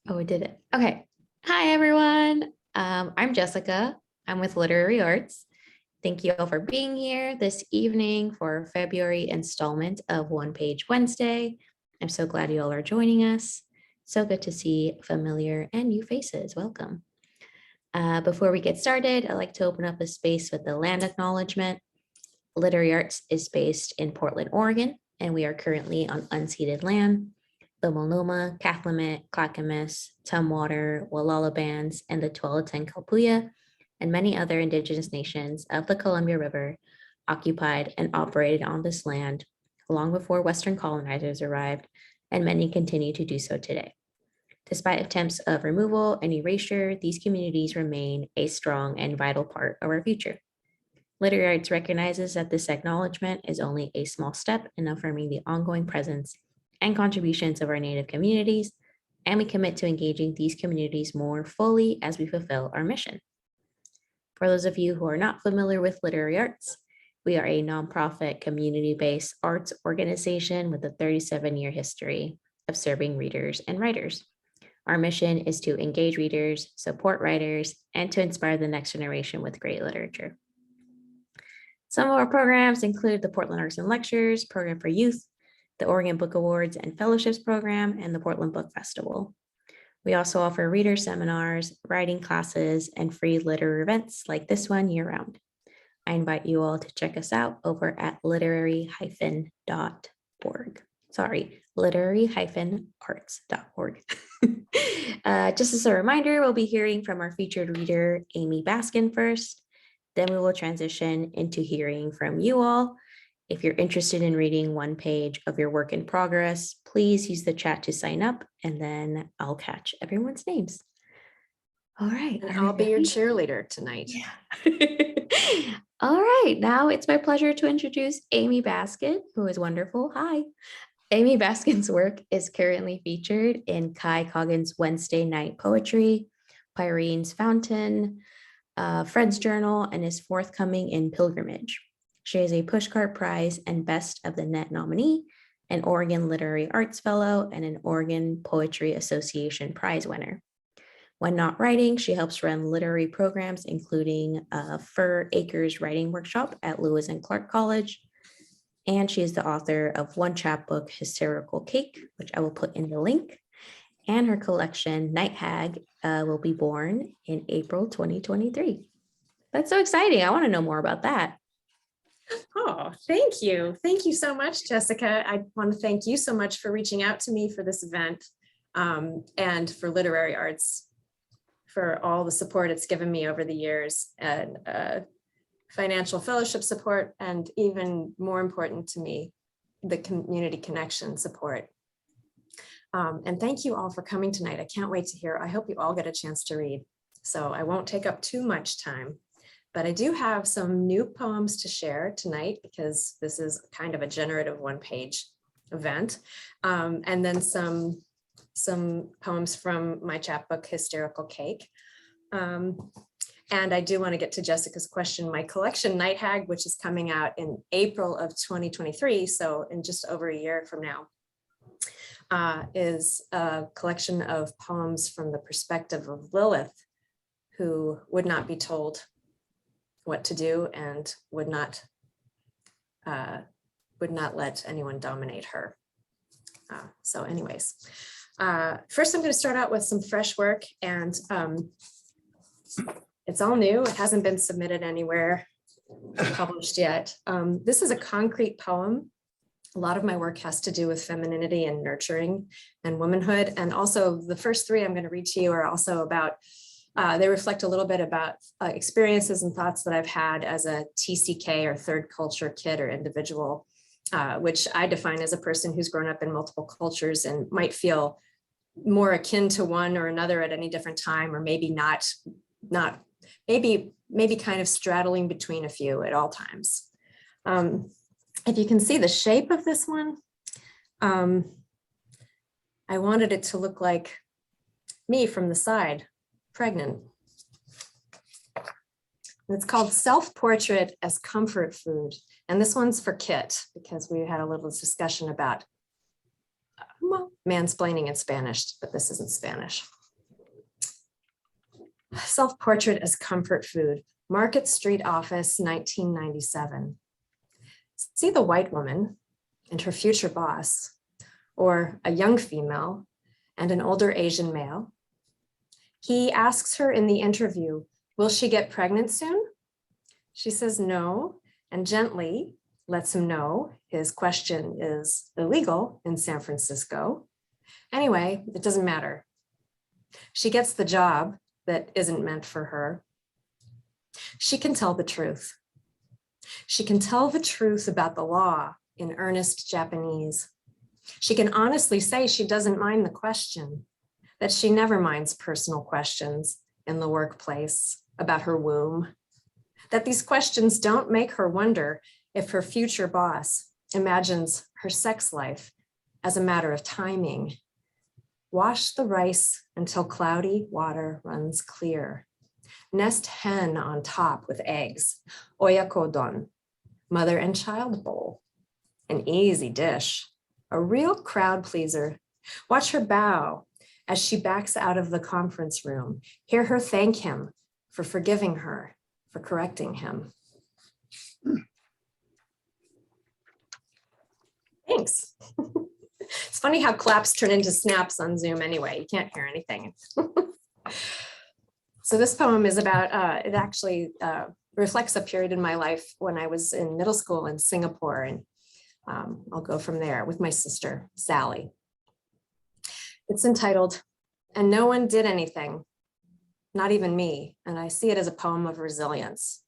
Oh, we did it. Okay. Hi, everyone. I'm Jessica. I'm with Literary Arts. Thank you all for being here this evening for our February installment of One Page Wednesday. I'm so glad you all are joining us. So good to see familiar and new faces. Welcome. Before we get started, I'd like to open up a space with the land acknowledgement. Literary Arts is based in Portland, Oregon, and we are currently on unceded land. The Multnomah, Cathlamet, Clackamas, Tumwater, Wallala bands, and the Tualatin Kalpuya, and many other indigenous nations of the Columbia River occupied and operated on this land long before Western colonizers arrived, and many continue to do so today. Despite attempts of removal and erasure, these communities remain a strong and vital part of our future. Literary Arts recognizes that this acknowledgement is only a small step in affirming the ongoing presence and contributions of our Native communities, and we commit to engaging these communities more fully as we fulfill our mission. For those of you who are not familiar with Literary Arts, we are a nonprofit community-based arts organization with a 37-year history of serving readers and writers. Our mission is to engage readers, support writers, and to inspire the next generation with great literature. Some of our programs include the Portland Arts and Lectures, Program for Youth, the Oregon Book Awards and Fellowships Program, and the Portland Book Festival. We also offer reader seminars, writing classes, and free literary events like this one year-round. I invite you all to check us out over at literary-arts.org. Just as a reminder, we'll be hearing from our featured reader, Amy Baskin, first. Then we will transition into hearing from you all. If you're interested in reading one page of your work in progress, please use the chat to sign up, and then I'll catch everyone's names. All right. And I'll be your cheerleader tonight. Yeah. All right. Now it's my pleasure to introduce Amy Baskin, who is wonderful. Hi. Amy Baskin's work is currently featured in Kai Coggin's Wednesday Night Poetry, Pyrene's Fountain, Fred's Journal, and is forthcoming in Pilgrimage. She is a Pushcart Prize and Best of the Net nominee, an Oregon Literary Arts Fellow, and an Oregon Poetry Association Prize winner. When not writing, she helps run literary programs, including Fur Acres Writing Workshop at Lewis and Clark College. And she is the author of one chapbook, Hysterical Cake, which I will put in the link. And her collection, Night Hag, will be born in April 2023. That's so exciting. I want to know more about that. Oh, thank you. Thank you so much, Jessica. I want to thank you so much for reaching out to me for this event and for Literary Arts, for all the support it's given me over the years, and financial fellowship support, and even more important to me, the community connection support. And thank you all for coming tonight. I can't wait to hear. I hope you all get a chance to read. So I won't take up too much time, but I do have some new poems to share tonight because this is kind of a generative one-page event. And then some poems from my chapbook, Hysterical Cake. And I do want to get to Jessica's question. My collection, Night Hag, which is coming out in April of 2023, so in just over a year from now, is a collection of poems from the perspective of Lilith, who would not be told what to do and would not let anyone dominate her. So anyways, first I'm going to start out with some fresh work, and it's all new. It hasn't been submitted anywhere, published yet. This is a concrete poem. A lot of my work has to do with femininity and nurturing and womanhood. And also the first three I'm going to read to you are also about, they reflect a little bit about experiences and thoughts that I've had as a TCK or third culture kid or individual, which I define as a person who's grown up in multiple cultures and might feel more akin to one or another at any different time, or maybe not maybe kind of straddling between a few at all times. If you can see the shape of this one, I wanted it to look like me from the side, pregnant. And it's called Self-Portrait as Comfort Food. And this one's for Kit, because we had a little discussion about mansplaining in Spanish, but this isn't Spanish. Self-portrait as comfort food, Market Street office, 1997. See the white woman and her future boss, or a young female and an older Asian male. He asks her in the interview, will she get pregnant soon? She says no, and gently lets him know his question is illegal in San Francisco. Anyway, it doesn't matter. She gets the job that isn't meant for her. She can tell the truth. She can tell the truth about the law in earnest Japanese. She can honestly say she doesn't mind the question, that she never minds personal questions in the workplace about her womb, that these questions don't make her wonder if her future boss imagines her sex life as a matter of timing. Wash the rice until cloudy water runs clear. Nest hen on top with eggs, oyakodon, mother and child bowl, an easy dish, a real crowd pleaser. Watch her bow as she backs out of the conference room. Hear her thank him for forgiving her, for correcting him. Thanks. It's funny how claps turn into snaps on Zoom anyway. You can't hear anything. So this poem is about, it actually reflects a period in my life when I was in middle school in Singapore. And I'll go from there with my sister, Sally. It's entitled, And No One Did Anything, Not Even Me. And I see it as a poem of resilience.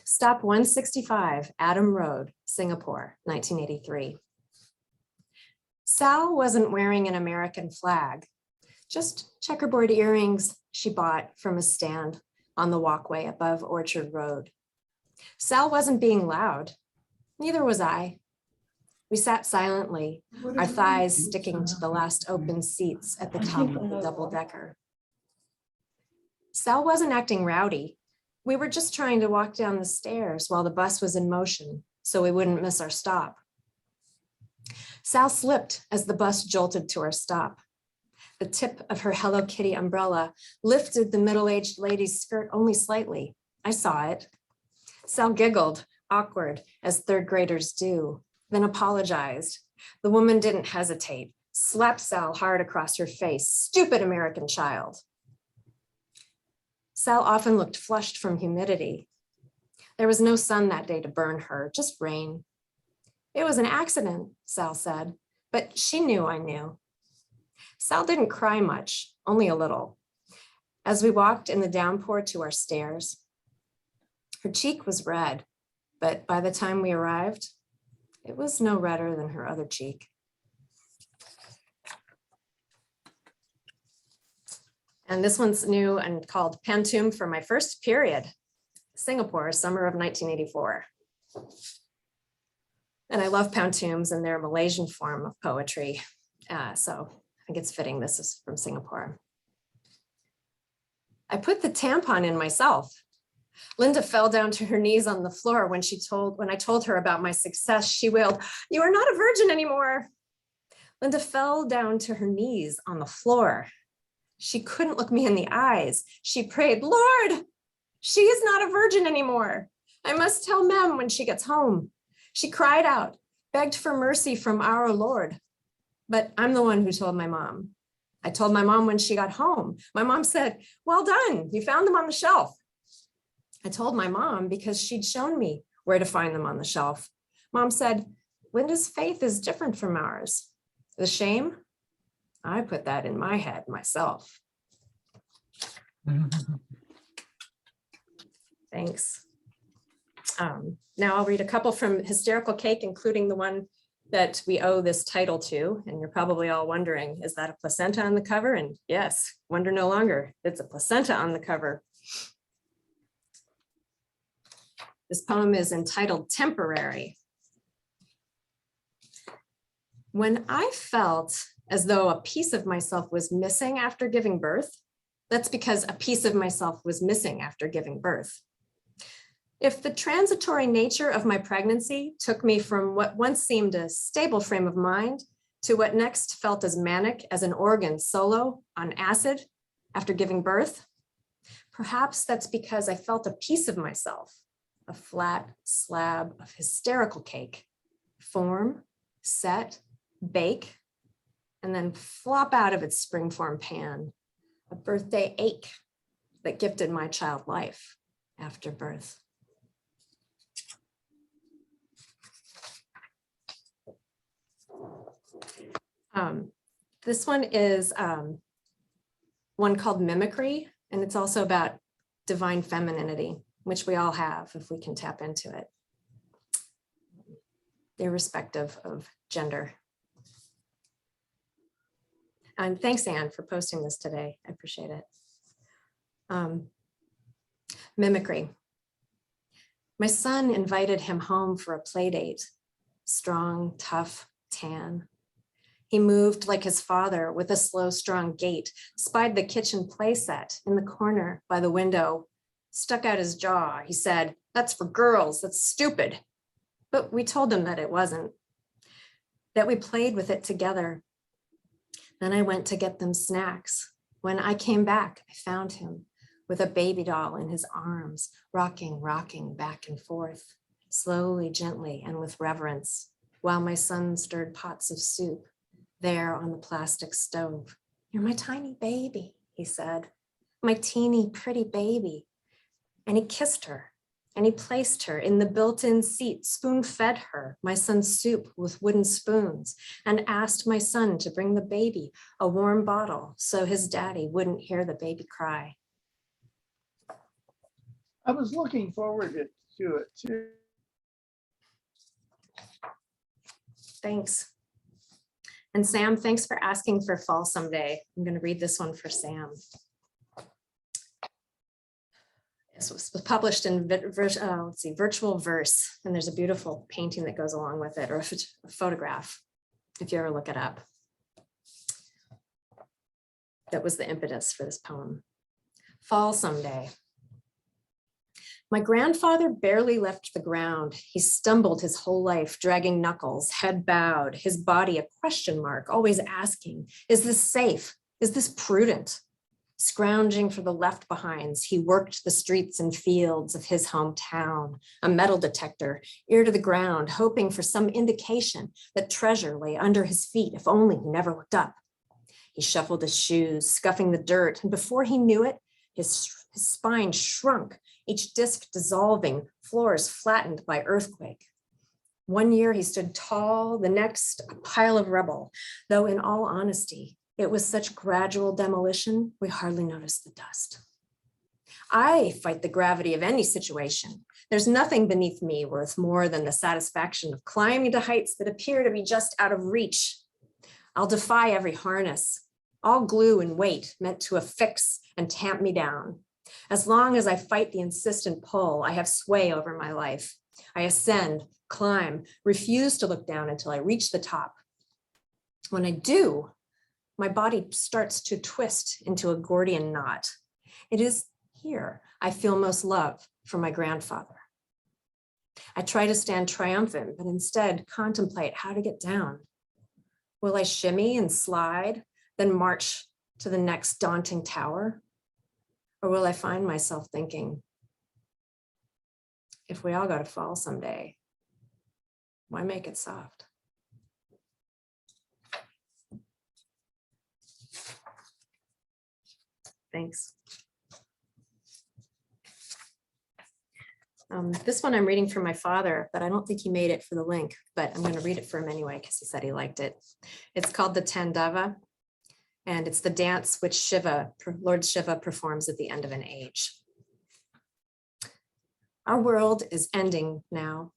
Stop 165, Adam Road, Singapore, 1983. Sal wasn't wearing an American flag, just checkerboard earrings she bought from a stand on the walkway above Orchard Road. Sal wasn't being loud, neither was I. We sat silently, our thighs sticking to the last open seats at the top of the double-decker. Sal wasn't acting rowdy. We were just trying to walk down the stairs while the bus was in motion so we wouldn't miss our stop. Sal slipped as the bus jolted to our stop. The tip of her Hello Kitty umbrella lifted the middle-aged lady's skirt only slightly. I saw it. Sal giggled, awkward, as third graders do, then apologized. The woman didn't hesitate, slapped Sal hard across her face. Stupid American child. Sal often looked flushed from humidity. There was no sun that day to burn her, just rain. It was an accident, Sal said, but she knew I knew. Sal didn't cry much, only a little. As we walked in the downpour to our stairs, her cheek was red, but by the time we arrived, it was no redder than her other cheek. And this one's new and called Pantum for my first period, Singapore, summer of 1984. And I love pantums and their Malaysian form of poetry. So I think it's fitting this is from Singapore. I put the tampon in myself. Linda fell down to her knees on the floor when I told her about my success. She wailed, "You are not a virgin anymore." Linda fell down to her knees on the floor. She couldn't look me in the eyes. She prayed, "Lord, she is not a virgin anymore. I must tell Mem when she gets home." She cried out, begged for mercy from our Lord. But I'm the one who told my mom. I told my mom when she got home. My mom said, "Well done, you found them on the shelf." I told my mom because she'd shown me where to find them on the shelf. Mom said, "Linda's faith is different from ours." The shame? I put that in my head myself. Thanks. Now I'll read a couple from Hysterical Cake, including the one that we owe this title to. And you're probably all wondering, is that a placenta on the cover? And yes, wonder no longer, it's a placenta on the cover. This poem is entitled Temporary. When I felt as though a piece of myself was missing after giving birth, that's because a piece of myself was missing after giving birth. If the transitory nature of my pregnancy took me from what once seemed a stable frame of mind to what next felt as manic as an organ solo on acid after giving birth. Perhaps that's because I felt a piece of myself, a flat slab of hysterical cake, form, set, bake, and then flop out of its springform pan, a birthday ache that gifted my child life after birth. This one is one called Mimicry, and it's also about divine femininity, which we all have if we can tap into it, irrespective of gender. And thanks, Anne, for posting this today. I appreciate it. Mimicry. My son invited him home for a play date. Strong, tough, tan. He moved like his father with a slow, strong gait, spied the kitchen playset in the corner by the window, stuck out his jaw. He said, "That's for girls, that's stupid." But we told him that it wasn't, that we played with it together. Then I went to get them snacks. When I came back, I found him with a baby doll in his arms, rocking back and forth, slowly, gently, and with reverence, while my son stirred pots of soup there on the plastic stove. "You're my tiny baby," he said, "my teeny pretty baby." And he kissed her, and he placed her in the built-in seat, spoon-fed her my son's soup with wooden spoons, and asked my son to bring the baby a warm bottle so his daddy wouldn't hear the baby cry. I was looking forward to it too. Thanks. And Sam, thanks for asking for Fall Someday. I'm going to read this one for Sam. This was published in virtual verse, and there's a beautiful painting that goes along with it, or a photograph, if you ever look it up. That was the impetus for this poem. Fall Someday. My grandfather barely left the ground. He stumbled his whole life, dragging knuckles, head bowed, his body a question mark, always asking, is this safe? Is this prudent? Scrounging for the left behinds, he worked the streets and fields of his hometown, a metal detector, ear to the ground, hoping for some indication that treasure lay under his feet, if only he never looked up. He shuffled his shoes, scuffing the dirt, and before he knew it, his spine shrunk, each disc dissolving, floors flattened by earthquake. One year he stood tall, the next a pile of rubble, though in all honesty, it was such gradual demolition, we hardly noticed the dust. I fight the gravity of any situation. There's nothing beneath me worth more than the satisfaction of climbing to heights that appear to be just out of reach. I'll defy every harness, all glue and weight meant to affix and tamp me down. As long as I fight the insistent pull, I have sway over my life. I ascend, climb, refuse to look down until I reach the top. When I do, my body starts to twist into a Gordian knot. It is here I feel most love for my grandfather. I try to stand triumphant, but instead contemplate how to get down. Will I shimmy and slide, then march to the next daunting tower? Or will I find myself thinking, if we all got to fall someday, why make it soft? Thanks. This one I'm reading for my father, but I don't think he made it for the link, but I'm going to read it for him anyway because he said he liked it. It's called the tendava, and it's the dance which Lord Shiva performs at the end of an age. Our world is ending now.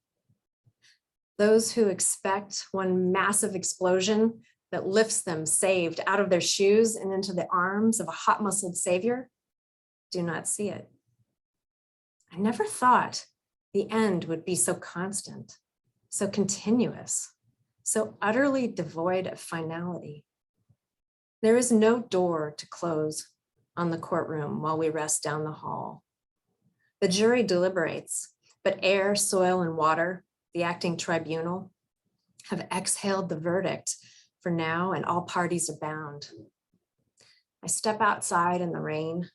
Those who expect one massive explosion that lifts them saved out of their shoes and into the arms of a hot-muscled savior do not see it. I never thought the end would be so constant, so continuous, so utterly devoid of finality. There is no door to close on the courtroom while we rest down the hall. The jury deliberates, but air, soil, and water, the acting tribunal, have exhaled the verdict for now, and all parties are bound. I step outside in the rain,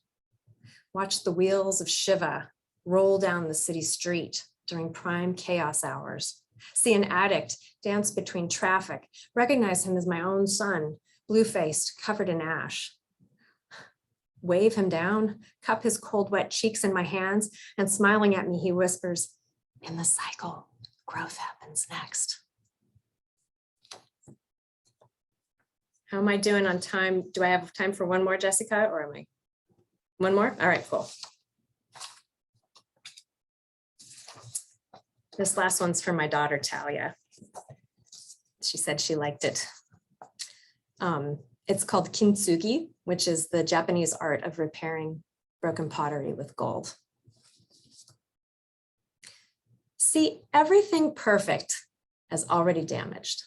watch the wheels of Shiva roll down the city street during prime chaos hours, see an addict dance between traffic, recognize him as my own son, blue-faced, covered in ash. Wave him down, cup his cold, wet cheeks in my hands, and smiling at me, he whispers, "In the cycle, growth happens next." How am I doing on time? Do I have time for one more, Jessica, or am I? One more? All right, cool. This last one's for my daughter, Talia. She said she liked it. It's called Kintsugi, which is the Japanese art of repairing broken pottery with gold. See everything perfect as already damaged.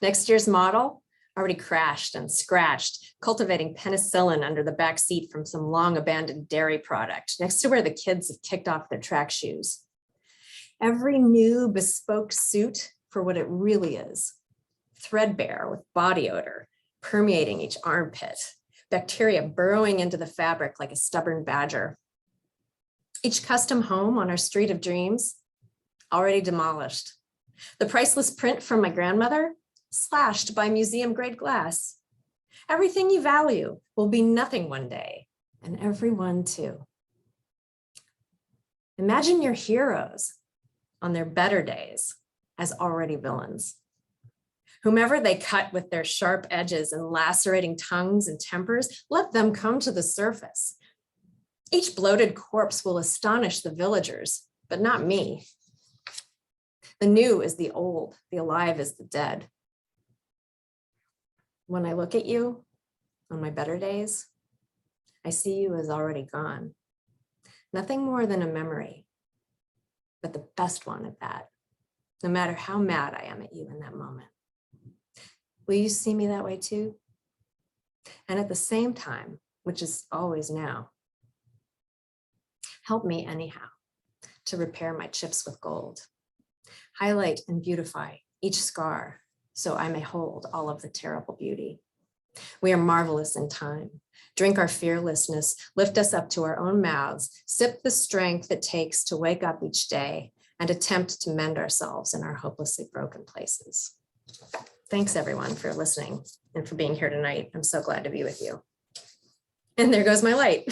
Next year's model already crashed and scratched, cultivating penicillin under the back seat from some long abandoned dairy product, next to where the kids have kicked off their track shoes. Every new bespoke suit for what it really is, threadbare with body odor, permeating each armpit, bacteria burrowing into the fabric like a stubborn badger. Each custom home on our street of dreams, already demolished. The priceless print from my grandmother, slashed by museum-grade glass. Everything you value will be nothing one day, and everyone too. Imagine your heroes on their better days as already villains. Whomever they cut with their sharp edges and lacerating tongues and tempers, let them come to the surface. Each bloated corpse will astonish the villagers, but not me. The new is the old, the alive is the dead. When I look at you on my better days, I see you as already gone. Nothing more than a memory, but the best one at that, no matter how mad I am at you in that moment. Will you see me that way too? And at the same time, which is always now, help me anyhow to repair my chips with gold. Highlight and beautify each scar so I may hold all of the terrible beauty. We are marvelous in time. Drink our fearlessness, lift us up to our own mouths, sip the strength it takes to wake up each day and attempt to mend ourselves in our hopelessly broken places. Thanks everyone for listening and for being here tonight. I'm so glad to be with you. And there goes my light.